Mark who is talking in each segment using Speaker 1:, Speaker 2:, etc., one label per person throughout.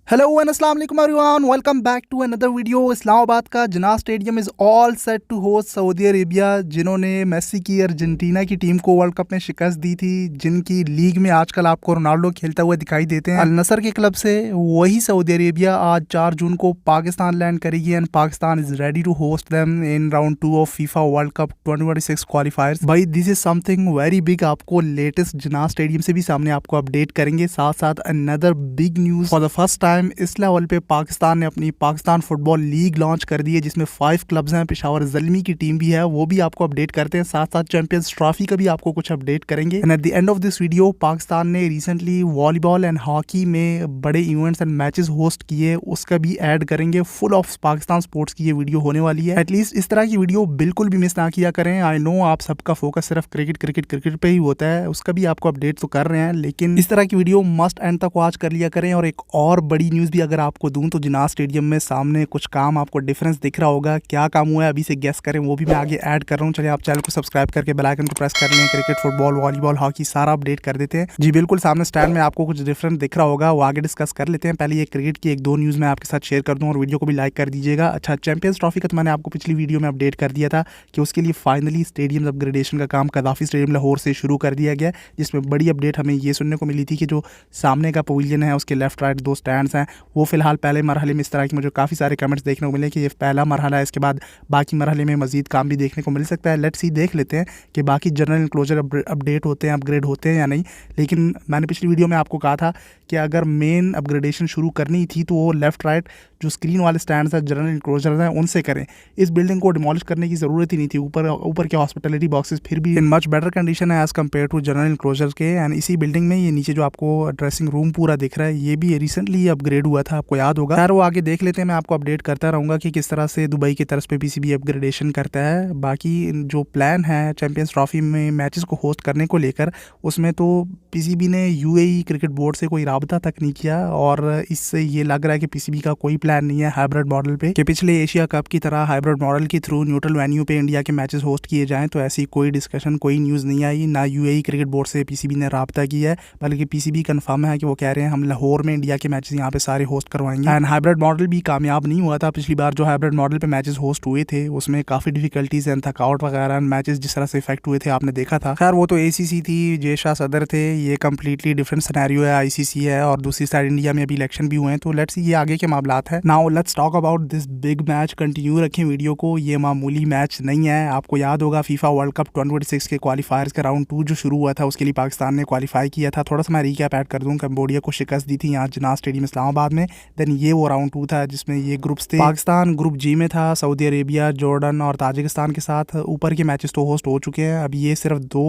Speaker 1: Hello and अस्सलाम वालेकुम everyone, welcome back to another video. Islamabad का Jinnah stadium is all set to host Saudi Arabia, जिन्होंने Messi की Argentina की टीम को वर्ल्ड कप में शिकस्त दी थी, जिनकी लीग में आजकल आपको रोनाल्डो खेलता हुआ दिखाई देते हैं। अल नसर के क्लब से वही सऊदी अरेबिया आज 4 जून को पाकिस्तान लैंड करेगी and Pakistan is ready to host them in round 2 of FIFA world cup 2026 qualifiers. भाई this is something very big. आपको लेटेस्ट जिन्ना स्टेडियम से भी सामने आपको अपडेट करेंगे, साथ साथ another big news for the first time इस लेवल पे पाकिस्तान ने अपनी पाकिस्तान फुटबॉल लीग लॉन्च कर दी है, जिसमें 5 क्लब्स हैं। पेशावर ज़ल्मी की टीम भी है, वो भी आपको अपडेट करते हैं। साथ साथ चैंपियंस ट्रॉफी का भी आपको कुछ अपडेट करेंगे। And at the end of this video Pakistan ने रिसेंटली वॉलीबॉल एंड हॉकी में बड़े इवेंट्स एंड मैचेस होस्ट किए, उसका भी ऐड करेंगे। फुल ऑफ पाकिस्तान स्पोर्ट्स की ये वीडियो होने वाली है। एटलीस्ट इस तरह की वीडियो बिल्कुल भी मिस ना किया करें। आई नो आप सबका फोकस सिर्फ क्रिकेट क्रिकेट क्रिकेट पे ही होता है, उसका भी आपको अपडेट तो कर रहे हैं, लेकिन इस तरह की वीडियो मस्ट एंड तक वॉच कर लिया करें। और एक और बड़ी न्यूज़ भी अगर आपको दूं तो जिन्ना स्टेडियम में सामने कुछ काम आपको डिफरेंस दिख रहा होगा। क्या काम हुआ है अभी से गेस करें, वो भी मैं आगे ऐड कर रहा हूँ। चलिए आप चैनल को सब्सक्राइब करके बेल आइकन को प्रेस कर लें। क्रिकेट, फुटबॉल, वॉलीबॉल, हॉकी सारा अपडेट कर देते हैं। जी बिल्कुल, सामने स्टैंड में आपको कुछ डिफरेंट दिख रहा होगा, वो आगे डिस्कस कर लेते हैं। पहले ये क्रिकेट की 1-2 न्यूज़ मैं आपके साथ शेयर कर दूँ और वीडियो को भी लाइक कर दीजिएगा। अच्छा, चैंपियंस ट्रॉफी का तो मैंने आपको पिछली वीडियो में अपडेट कर दिया था कि उसके लिए फाइनली स्टेडियम अपग्रेडेशन का काम कदाफी स्टेडियम लाहौर से शुरू कर दिया गया, जिसमें बड़ी अपडेट हमें ये सुनने को मिली थी कि जो सामने का पवेलियन है उसके लेफ्ट राइट 2 स्टैंड्स हैं, वो फिलहाल पहले मरहले में इस तरह की मुझे काफ़ी सारे कमेंट्स देखने को मिले कि ये पहला मरहला है, इसके बाद बाकी मरहले में मजीद काम भी देखने को मिल सकता है। लेट्स सी, देख लेते हैं कि बाकी जनरल इंक्लोजर अपडेट होते हैं, अपग्रेड होते हैं या नहीं। लेकिन मैंने पिछली वीडियो में आपको कहा था कि अगर मेन अपग्रेडेशन शुरू करनी थी तो वो लेफ्ट राइट जो स्क्रीन वाले स्टैंड्स हैं, जनरल इंक्लोजर हैं, उनसे करें। इस बिल्डिंग को डिमोलिश करने की ज़रूरत ही नहीं थी। ऊपर के हॉस्पिटलिटी बॉक्सेस फिर भी इन मच बेटर कंडीशन है as compare to general enclosure के। एंड इसी बिल्डिंग में ये नीचे जो आपको ड्रेसिंग रूम पूरा दिख रहा है, ये भी रिसेंटली अपग्रेड हुआ था, आपको याद होगा। खैर वो आगे देख लेते हैं, मैं आपको अपडेट करता रहूँगा कि किस तरह से दुबई की तरफ पे पीसीबी अपग्रेडेशन करता है। बाकी जो प्लान है चैंपियंस ट्रॉफी में मैचेस को होस्ट करने को लेकर, उसमें तो पीसीबी ने यूएई क्रिकेट बोर्ड से कोई राबता तक नहीं किया, और इससे ये लग रहा है कि पीसीबी का कोई प्लान नहीं है हाइब्रिड मॉडल पे कि पिछले एशिया कप की तरह हाइब्रिड मॉडल के थ्रू न्यूट्रल वेन्यू पे इंडिया के मैचेस होस्ट किए जाएं। तो ऐसी कोई डिस्कशन, कोई न्यूज़ नहीं आई, ना यूएई क्रिकेट बोर्ड से पीसीबी ने राबता किया है, बल्कि पीसीबी कन्फर्म है कि वो कह रहे हैं हम लाहौर में इंडिया के मैचेस यहाँ पे सारे होस्ट करवाएंगे। एंड हाइब्रिड मॉडल भी कामयाब नहीं हुआ था। पिछली बार जो हाइब्रिड मॉडल पे मैचेस होस्ट हुए थे उसमें काफ़ी डिफिकल्टीज एंड थकावट वगैरह, मैचेस जिस तरह से इफेक्ट हुए थे आपने देखा था। खैर वो तो एसीसी थी, जय शाह सदर थे, ये कम्प्लीटली डिफरेंट सिनेरियो है। आईसीसी है और दूसरी साइड इंडिया में अभी इलेक्शन भी हुए हैं, तो लेट्स सी ये आगे के मामलात है। Now let's talk about this big match. Continue रखें वीडियो को, ये मामूली मैच नहीं है। आपको याद होगा फीफा वर्ल्ड कप 2026 के क्वालिफायर्स का राउंड 2 जो शुरू हुआ था, उसके लिए पाकिस्तान ने क्वालिफाई किया था। थोड़ा सा मैं रीकैप ऐड कर दूं, कंबोडिया को शिकस्त दी थी यहाँ जिन्ना स्टेडियम इस्लामाबाद में। देन ये वो राउंड 2 था जिसमें ये ग्रुप्स थे। पाकिस्तान ग्रुप जी में था, सऊदी अरेबिया, जॉर्डन और ताजिकिस्तान के साथ। ऊपर के मैचेस तो होस्ट हो चुके हैं, अब ये सिर्फ 2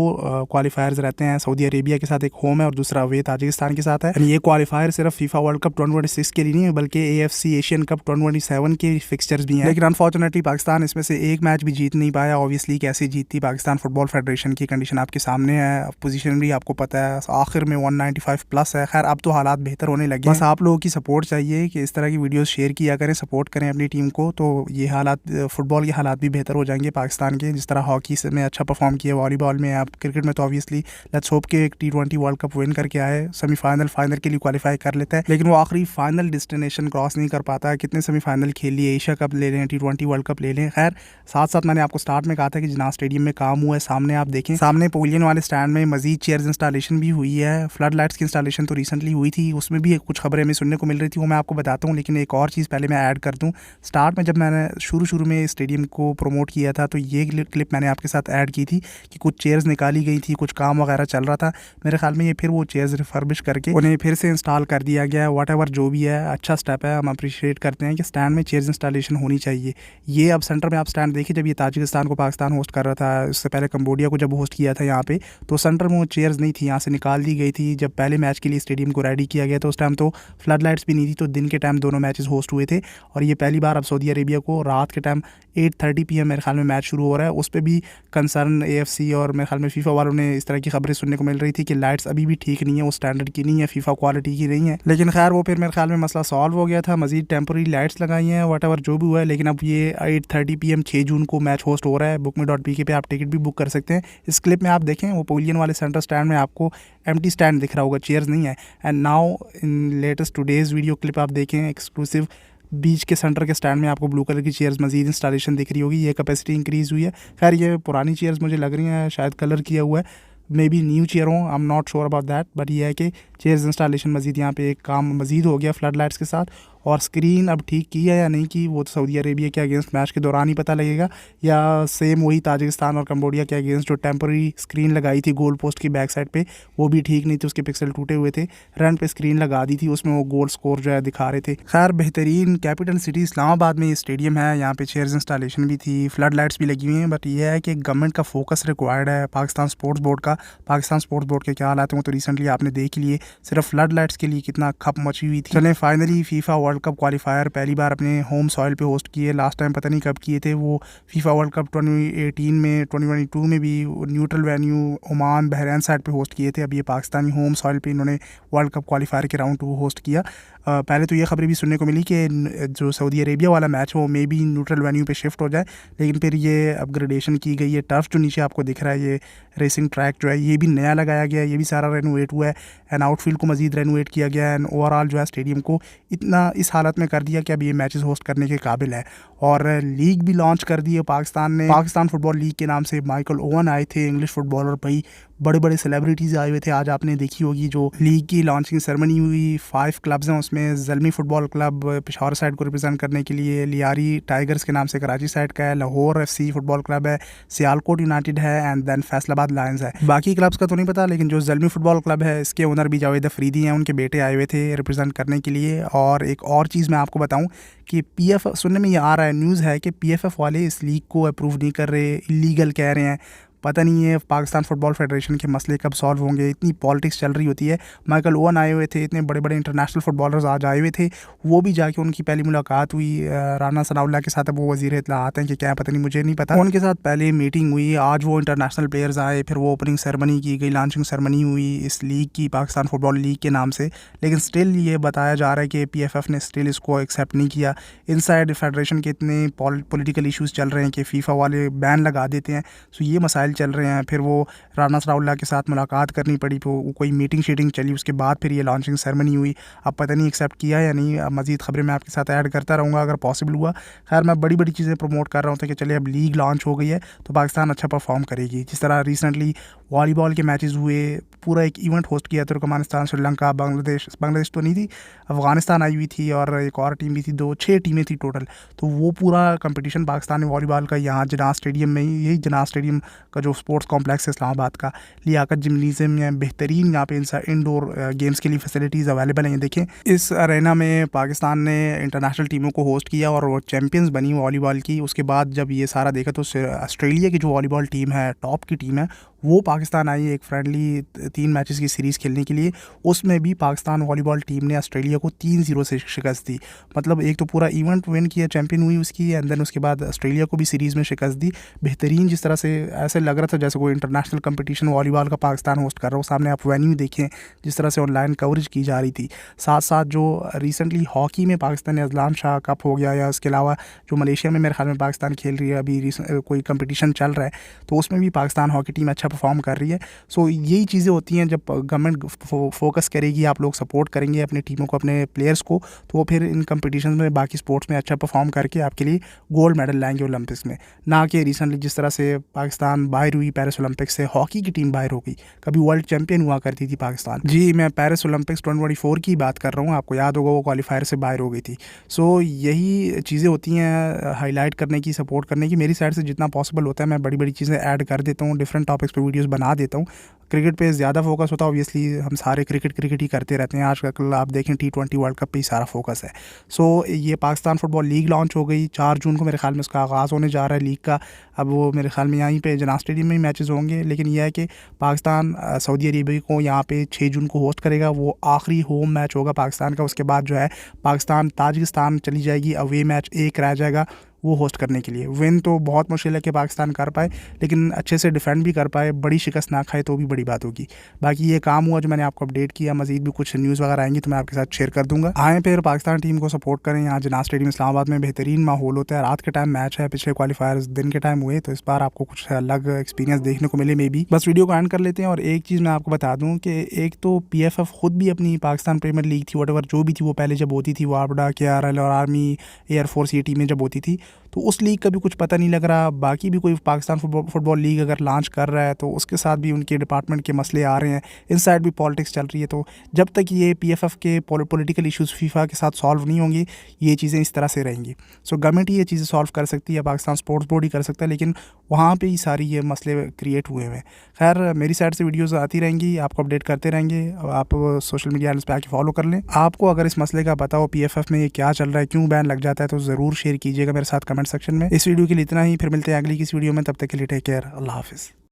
Speaker 1: क्वालिफायर्स रहते हैं। सऊदी अरेबिया के साथ एक होम है और दूसरा वे ताजिकिस्तान के साथ है। ये क्वालिफायर सिर्फ फीफा वर्ल्ड कप 2026 के लिए नहीं है, बल्कि एएफसी एशियन कप 2027 के फिक्सचर्स भी हैं। लेकिन अनफॉर्चुनेटली पाकिस्तान इसमें से एक मैच भी जीत नहीं पाया। ऑब्वियसली कैसे जीतती, पाकिस्तान फुटबॉल फेडरेशन की कंडीशन आपके सामने है, पोजीशन भी आपको पता है, आखिर में 195 प्लस है। खैर अब तो हालात बेहतर होने लगे, बस आप लोगों की सपोर्ट चाहिए कि इस तरह की वीडियोस शेयर किया करें, सपोर्ट करें अपनी टीम को, तो ये हालात, फुटबॉल के हालात भी बेहतर हो जाएंगे पाकिस्तान के। जिस तरह हॉकी में अच्छा परफॉर्म किया, वॉलीबॉल में, आप क्रिकेट में तो ऑब्वियसली लेट्स होप के एक T20 वर्ल्ड कप विन करके आए, सेमीफाइनल फाइनल के लिए क्वालिफाई कर लेता है, लेकिन वो आखिरी फाइनल डेस्टिनेशन क्रॉस नहीं कर पाता है। कितने सेमीफाइनल खेल लिए, एशिया कप ले लें, T20 वर्ल्ड कप ले लें। खैर साथ साथ मैंने आपको स्टार्ट में कहा था कि जिन्ना स्टेडियम में काम हुआ है। सामने आप देखें, सामने पवेलियन वाले स्टैंड में मजीद चेयर्स इंस्टॉलेशन भी हुई है। फ्लड लाइट्स की इंस्टॉलेशन तो रिसेंटली हुई थी, उसमें भी कुछ खबरें हमें सुनने को मिल रही थी, वो मैं आपको बताता हूँ। लेकिन एक और चीज़ पहले मैं ऐड कर दूँ, स्टार्ट में जब मैंने शुरू में स्टेडियम को प्रमोट किया था तो ये क्लिप मैंने आपके साथ ऐड की थी कि कुछ चेयर्स निकाली गई थी, कुछ काम वगैरह चल रहा था। मेरे ख्याल में ये फिर वो चेयर्स रिफर्बिश करके उन्हें फिर से इंस्टॉल कर दिया गया है। वट जो भी है, अच्छा स्टेप है, हम अप्रिशिएट करते हैं कि स्टैंड में चेयर्स इंस्टॉलेशन होनी चाहिए। ये अब सेंटर में आप स्टैंड देखिए, जब ये ताजिकिस्तान को पाकिस्तान होस्ट कर रहा था, उससे पहले कंबोडिया को जब होस्ट किया था यहाँ पे, तो सेंटर में वो चेयर्स नहीं थी, यहाँ से निकाल दी गई थी। जब पहले मैच के लिए स्टेडियम को रेडी किया गया तो उस टाइम तो फ्लड लाइट्स भी नहीं थी, तो दिन के टाइम दोनों मैचेस होस्ट हुए थे। और ये पहली बार अब सऊदी अरेबिया को रात के टाइम 8:30 PM मेरे ख्याल में मैच शुरू हो रहा है। उस पर भी कंसर्न AFC और मेरे ख्याल में फीफा वालों ने इस तरह की खबरें सुनने को मिल रही थी कि लाइट्स अभी भी ठीक नहीं है, वो स्टैंडर्ड की नहीं है, फीफा क्वालिटी की नहीं है। लेकिन खैर वो फिर मेरे ख्याल में मसला सॉल्व हो गया था, मजीद टेम्पररी लाइट्स लगाई हैं, वट जो भी हुआ है। लेकिन अब ये 8:30 PM 6 जून को मैच होस्ट हो रहा है। bookme.pk पे आप टिकट भी बुक कर सकते हैं। इस क्लिप में आप देखें, वो पवेलियन वाले सेंटर स्टैंड में आपको एम्प्टी स्टैंड दिख रहा होगा, चेयर्स नहीं है। And now in latest today's video clip आप देखें एक्सक्लूसिव, बीच के सेंटर के स्टैंड में आपको ब्लू कलर की चेयर्स मजीद इंस्टॉलेशन दिख रही होगी। ये कैपेसिटी इंक्रीज़ हुई है। खैर ये पुरानी चेयर्स मुझे लग रही हैं, शायद कलर किया हुआ है, मे बी न्यू चेयर हो, I am not sure about that. But ये है कि चेयर्स इंस्टॉलेशन मजीद यहाँ पे एक काम मजीद हो गया फ्लड लाइट्स के साथ। और स्क्रीन अब ठीक की है या नहीं की वो तो सऊदी अरेबिया के अगेंस्ट मैच के दौरान ही पता लगेगा, या सेम वही ताजिकिस्तान और कंबोडिया के अगेंस्ट जो टेम्पररी स्क्रीन लगाई थी गोल पोस्ट की बैक साइड पे, वो भी ठीक नहीं थी, उसके पिक्सल टूटे हुए थे। रन पे स्क्रीन लगा दी थी, उसमें वो गोल स्कोर जो है दिखा रहे थे। खैर बेहतरीन कैपिटल सिटी इस्लामाबाद में ये स्टेडियम है, यहाँ पे चेयर्स इंस्टॉलेशन भी थी, फ्लड लाइट्स भी लगी हुई हैं। बट ये है कि गवर्नमेंट का फोकस रिक्वायर्ड है, पाकिस्तान स्पोर्ट्स बोर्ड का। पाकिस्तान स्पोर्ट्स बोर्ड के क्या हालात हैं वो तो रिसेंटली आपने देख लिए, सिर्फ फ्लड लाइट्स के लिए कितना खप मची हुई थी। चलें finally FIFA world cup qualifier पहली बार अपने होम सॉइल पे होस्ट किए। लास्ट टाइम पता नहीं कब किए थे वो, फीफा वर्ल्ड कप 2018 में, 2022 में भी neutral venue Oman Bahrain side पे होस्ट किए थे। अब ये पाकिस्तानी होम सॉइल पे इन्होंने वर्ल्ड कप क्वालिफायर के राउंड 2 होस्ट किया। पहले तो ये खबरें भी सुनने को मिली कि जो सऊदी अरेबिया वाला मैच वो मे बी न्यूट्रल वेन्यू पे शिफ्ट हो जाए, लेकिन फिर ये अपग्रेडेशन की गई है। टर्फ जो नीचे आपको दिख रहा है, ये रेसिंग ट्रैक जो है ये भी नया लगाया गया है, ये भी सारा रेनोवेट हुआ है। एंड आउटफील्ड को मजीद रेनोवेट किया गया है। एंड ओवरऑल जो है स्टेडियम को इतना इस हालत में कर दिया कि अब ये मैचेस होस्ट करने के काबिल है। और लीग भी लॉन्च कर दी है पाकिस्तान ने। पाकिस्तान फुटबॉल लीग के नाम से माइकल ओवन आए थे, इंग्लिश फुटबॉलर, भाई बड़े बड़े सेलिब्रिटीज़ आए हुए थे। आज आपने देखी होगी जो लीग की लॉन्चिंग सेरेमनी हुई, 5 क्लब्स हैं उसमें। Zalmi football club Peshawar side को रिप्रेजेंट करने के लिए, लियारी टाइगर्स के नाम से कराची साइड का है, लाहौर FC फुटबॉल क्लब है, सियालकोट यूनाइटेड है, एंड देन फैसलाबाद लायंस है। बाकी क्लब्स का तो नहीं पता, लेकिन जो ज़ल्मी फुटबॉल क्लब है इसके ओनर भी जावेद अफरीदी हैं, उनके बेटे आए हुए थे रिप्रेजेंट करने के लिए। और एक और चीज़ मैं आपको बताऊँ कि PF सुनने में ये आ रहा है, न्यूज़ है कि PFF वाले इस लीग को अप्रूव नहीं कर रहे, इलीगल कह रहे हैं। पता नहीं है पाकिस्तान फुटबॉल फेडरेशन के मसले कब सॉल्व होंगे, इतनी पॉलिटिक्स चल रही होती है। माइकल ओवन आए हुए थे, इतने बड़े बड़े इंटरनेशनल फुटबॉलर्स आज आए हुए थे, वो भी जाके उनकी पहली मुलाकात हुई राना सनाउल्लाह के साथ। अब वो वज़ीर इत्तलाआत हैं कि क्या पता नहीं, मुझे नहीं पता। उनके साथ पहले मीटिंग हुई, आज वो इंटरनेशनल प्लेयर्स आए, फिर वो ओपनिंग सेरेमनी की गई, लॉन्चिंग सेरेमनी हुई इस लीग की, पाकिस्तान फुटबॉल लीग के नाम से। लेकिन स्टिल ये बताया जा रहा है कि PFF ने स्टिल इसको एक्सेप्ट नहीं किया। इनसाइड फेडरेशन के इतने पॉलिटिकल इशूज़ चल रहे हैं कि फ़ीफ़ा वाले बैन लगा देते हैं। सो ये मसाइल चल रहे हैं। फिर वो राना सनाउल्लाह के साथ मुलाकात करनी पड़ी, वो कोई मीटिंग शीटिंग चली, उसके बाद फिर ये लॉन्चिंग सेरेमनी हुई। अब पता नहीं एक्सेप्ट किया या नहीं। अब मज़ीद खबरें मैं आपके साथ ऐड करता रहूँगा अगर पॉसिबल हुआ। खैर मैं बड़ी बड़ी चीज़ें प्रमोट कर रहा हूँ कि चले अब लीग लॉन्च हो गई है तो पाकिस्तान अच्छा परफॉर्म करेगी। जिस तरह रिसेंटली वॉलीबॉल के मैचेस हुए, पूरा एक इवेंट होस्ट किया तुर्कमेनिस्तान, श्रीलंका, बांग्लादेश तो नहीं थी, अफ़गानिस्तान आई हुई थी और एक और टीम भी थी, 6 टीमें थी टोटल। तो वो पूरा कंपटीशन पाकिस्तान ने वॉलीबॉल का यहाँ जना स्टेडियम में, यही जना स्टेडियम का जो स्पोर्ट्स कॉम्प्लेक्स है इस्लामाबाद का, लियाकत जिमनीज़ियम में बेहतरीन यहाँ पे इंडोर गेम्स के लिए फैसिलिटीज़ अवेलेबल हैं। ये देखें, इस अरेना में पाकिस्तान ने इंटरनेशनल टीमों को होस्ट किया और वो चैम्पियंस बनी वॉलीबॉल की। उसके बाद जब ये सारा देखा तो ऑस्ट्रेलिया की जो वॉलीबॉल टीम है, टॉप की टीम है, वो पाकिस्तान आई एक फ्रेंडली 3 मैचेस की सीरीज़ खेलने के लिए। उसमें भी पाकिस्तान वॉलीबॉल टीम ने ऑस्ट्रेलिया को 3-0 से शिकस्त दी। मतलब एक तो पूरा इवेंट विन किया, चैंपियन हुई उसकी, एंड देन उसके बाद ऑस्ट्रेलिया को भी सीरीज़ में शिकस्त दी। बेहतरीन, जिस तरह से ऐसे लग रहा था जैसे कोई इंटरनेशनल कंपटीशन वॉलीबॉल का पाकिस्तान होस्ट कर रहा हो। सामने आप वेन्यू देखें, जिस तरह से ऑनलाइन कवरेज की जा रही थी। साथ साथ जो रिसेंटली हॉकी में पाकिस्तान ने अजलान शाह कप हो गया, या उसके अलावा जो मलेशिया में मेरे ख्याल में पाकिस्तान खेल रही है, अभी कोई कंपटीशन चल रहा है, तो उसमें भी पाकिस्तान हॉकी टीम अच्छा परफॉर्म कर रही है। सो यही चीज़ें होती हैं, जब गवर्नमेंट फोकस करेगी, आप लोग सपोर्ट करेंगे अपनी टीमों को, अपने प्लेयर्स को, तो वो फिर इन कंपटीशन में, बाकी स्पोर्ट्स में अच्छा परफॉर्म करके आपके लिए गोल्ड मेडल लाएंगे ओलंपिक्स में। ना कि रिसेंटली जिस तरह से पाकिस्तान बाहर हुई पेरिस ओलंपिक्स से, हॉकी की टीम बाहर हो गई। कभी वर्ल्ड चैंपियन हुआ करती थी पाकिस्तान। जी, मैं पेरिस ओलंपिक्स 2024 की बात कर रहा हूँ, आपको याद होगा वो क्वालिफायर से बाहर हो गई थी। सो यही चीज़ें होती हैं हाईलाइट करने की, सपोर्ट करने की। मेरी साइड से जितना पॉसिबल होता है मैं बड़ी बड़ी चीज़ें ऐड कर देता हूँ, डिफरेंट टॉपिक्स पे वीडियोस बना देता हूँ। क्रिकेट पे ज़्यादा फोकस होता है, ऑब्वियसली हम सारे क्रिकेट ही करते रहते हैं। आजकल आप देखें T20 वर्ल्ड कप पे ही सारा फोकस है। सो ये पाकिस्तान फुटबॉल लीग लॉन्च हो गई 4 जून को, मेरे ख्याल में उसका आगाज़ होने जा रहा है लीग का। अब वो मेरे ख्याल में यहीं पे जना स्टेडियम में ही मैचेस होंगे। लेकिन यह है कि पाकिस्तान सऊदी अरेबिया को यहाँ पे 6 जून को होस्ट करेगा। वो आखिरी होम मैच होगा पाकिस्तान का। उसके बाद जो है पाकिस्तान ताजिकिस्तान चली जाएगी, अवे मैच एक रह जाएगा, वो होस्ट करने के लिए। विन तो बहुत मुश्किल है कि पाकिस्तान कर पाए, लेकिन अच्छे से डिफेंड भी कर पाए, बड़ी शिकस्त ना खाए तो भी बड़ी बात होगी। बाकी ये काम हुआ जो मैंने आपको अपडेट किया, मजीद भी कुछ न्यूज़ वगैरह आएंगी तो मैं आपके साथ शेयर कर दूंगा। आए फिर पाकिस्तान टीम को सपोर्ट करें। यहाँ जिन्ना स्टेडियम इस्लामाबाद में बेहतरीन माहौल होता है, रात के टाइम मैच है, पिछले क्वालिफायर्स दिन के टाइम हुए, तो इस बार आपको कुछ अलग एक्सपीरियंस देखने को मिले मे बी। बस वीडियो को एंड कर लेते हैं। और एक चीज़ मैं आपको बता दूँ कि एक तो PFF खुद भी अपनी पाकिस्तान प्रीमियर लीग थी वट जो भी थी वो पहले जब होती थी, वो आपडा KRL और आर्मी एयरफोर्स ये टीमें जब होती थी, तो उस लीग का भी कुछ पता नहीं लग रहा। बाकी भी कोई पाकिस्तान फुटबॉल लीग अगर लॉन्च कर रहा है तो उसके साथ भी उनके डिपार्टमेंट के मसले आ रहे हैं, इन साइड भी पॉलिटिक्स चल रही है। तो जब तक ये PFF के पॉलिटिकल इश्यूज़ फीफा के साथ सॉल्व नहीं होंगी, ये चीज़ें इस तरह से रहेंगी। सो गवर्नमेंट ही ये चीज़ें सॉल्व कर सकती है, पाकिस्तान स्पोर्ट्स बोर्ड ही कर सकता है, लेकिन वहाँ पे ही सारी ये मसले क्रिएट हुए हैं। खैर मेरी साइड से वीडियोज़ आती रहेंगी, आपको अपडेट करते रहेंगे। आप सोशल मीडिया हैंडल्स पे आके फॉलो कर लें। आपको अगर इस मसले का पता हो PFF में ये क्या चल रहा है, क्यों बैन लग जाता है, तो ज़रूर शेयर कीजिएगा मेरे साथ कमेंट सेक्शन में। इस वीडियो के लिए इतना ही, फिर मिलते हैं अगली किसी वीडियो में। तब तक के लिए टेक केयर, अल्लाह हाफिज़।